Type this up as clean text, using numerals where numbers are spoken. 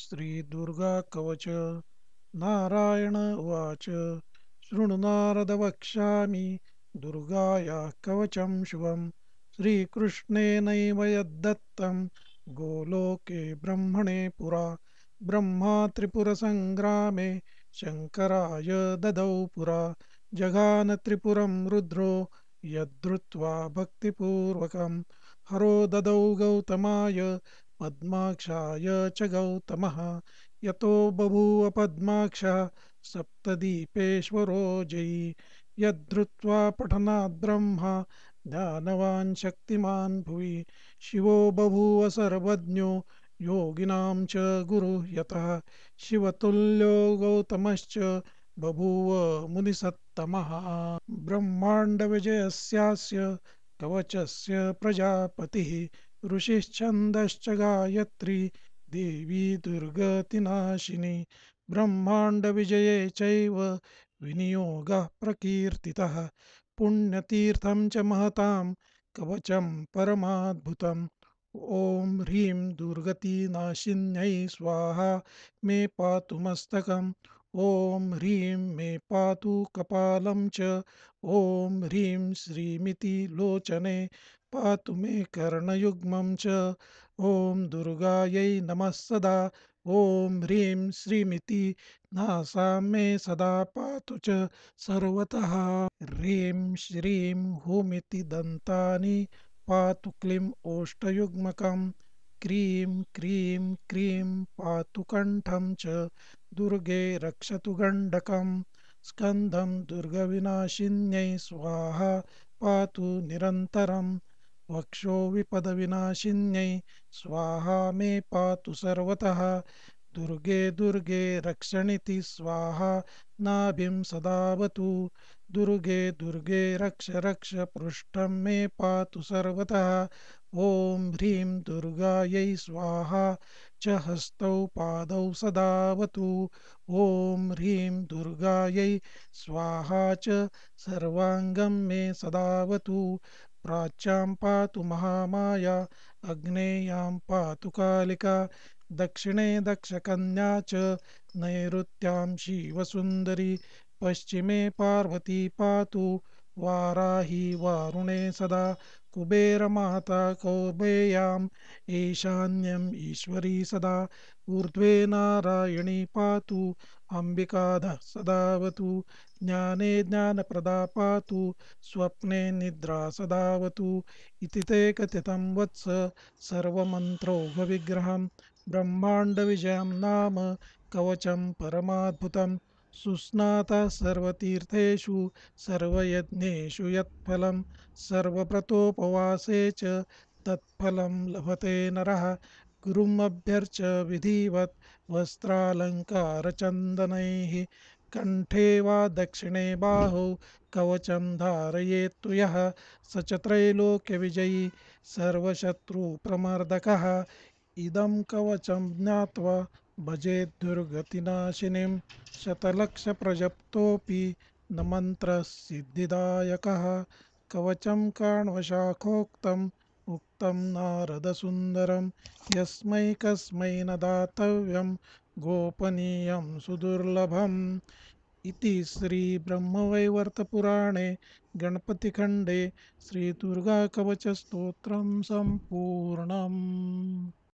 श्रीदुर्गा कवच नारायण उवाच शृणु नारद वक्ष्यामि दुर्गायाः कवचं शुभम् श्रीकृष्णेनैव यद्दत्तं गोलोके ब्रह्मणे पुरा ब्रह्मा त्रिपुरसङ्ग्रामे शङ्कराय ददौ पुरा जघान त्रिपुरं रुद्रो यद्धृत्वा भक्तिपूर्वकं हरो ददौ गौतमाय पद्माक्षाय च गौतमः यतो बभूव पद्माक्षः सप्तदीपेश्वरो जयी यद्धृत्वा पठनात् ब्रह्मा ज्ञानवान् शक्तिमान् भुवि शिवो बभूव सर्वज्ञो योगिनां च गुरुः यतः शिवतुल्यो गौतमश्च बभूव मुनिसत्तमः ब्रह्माण्डविजयस्यास्य कवचस्य प्रजापतिः ऋषिश्छन्दश्च गायत्री देवी दुर्गतिनाशिनी ब्रह्माण्डविजये चैव विनियोगः प्रकीर्तितः पुण्यतीर्थं च महतां कवचं परमाद्भुतम् ॐ ह्रीं दुर्गतिनाशिन्यै स्वाहा मे पातु मस्तकम् ॐ ह्रीं मे पातु कपालं च ॐ ह्रीं श्रीमिति लोचने पातु मे कर्णयुग्मं च ॐ दुर्गायै नमः सदा ॐ ह्रीं श्रीमिति नासा मे सदा पातु च सर्वतः ह्रीं श्रीं हुमिति दन्तानि पातु क्लीं ओष्ठयुग्मकं क्रीं क्रीं क्रीं पातु कण्ठं च दुर्गे रक्षतु गण्डकं स्कन्दं दुर्गविनाशिन्यै स्वाहा पातु निरन्तरं वक्षो विपदविनाशिन्यै स्वाहा मे पातु सर्वतः दुर्गे दुर्गे रक्षणीति स्वाहा नाभिं सदावतु दुर्गे दुर्गे रक्ष रक्ष पृष्ठं मे पातु सर्वतः ॐ ह्रीं दुर्गायै स्वाहा च हस्तौ पादौ सदावतु ॐ ह्रीं दुर्गायै स्वाहा च सर्वाङ्गं मे सदावतु प्राच्यां पातु महामाया अग्नेयां पातु कालिका दक्षिणे दक्षकन्या च नैऋत्यां शिवसुन्दरी पश्चिमे पार्वती पातु वाराही वारुणे सदा कुबेरमाता कौबेयाम् ईशान्यम् ईश्वरी सदा ऊर्ध्वे नारायणी पातु अम्बिकाधः सदावतु ज्ञाने ज्ञानप्रदा पातु स्वप्ने निद्रा सदावतु इति ते कथितं वत्स सर्वमन्त्रौघविग्रहं ब्रह्माण्डविजयं नाम कवचं परमाद्भुतं सुस्नातः सर्वतीर्थेषु सर्वयज्ञेषु यत्फलं सर्वव्रतोपवासे च तत्फलं लभते नरः गुरुमभ्यर्च्य विधिवत् वस्त्रालङ्कारचन्दनैः कण्ठे वा दक्षिणे बाहौ कवचं धारयेत्तु यः स च त्रैलोक्यविजयी सर्वशत्रुप्रमर्दकः इदं कवचं ज्ञात्वा भजेद्दुर्गतिनाशिनीं शतलक्षप्रजप्तोऽपि न मन्त्रसिद्धिदायकः कवचं काण्वशाखोक्तम् उक्तं नारदसुन्दरं यस्मै कस्मै न दातव्यं गोपनीयं सुदुर्लभम् इति श्रीब्रह्मवैवर्तपुराणे गणपतिखण्डे श्रीदुर्गाकवचस्तोत्रं सम्पूर्णम्।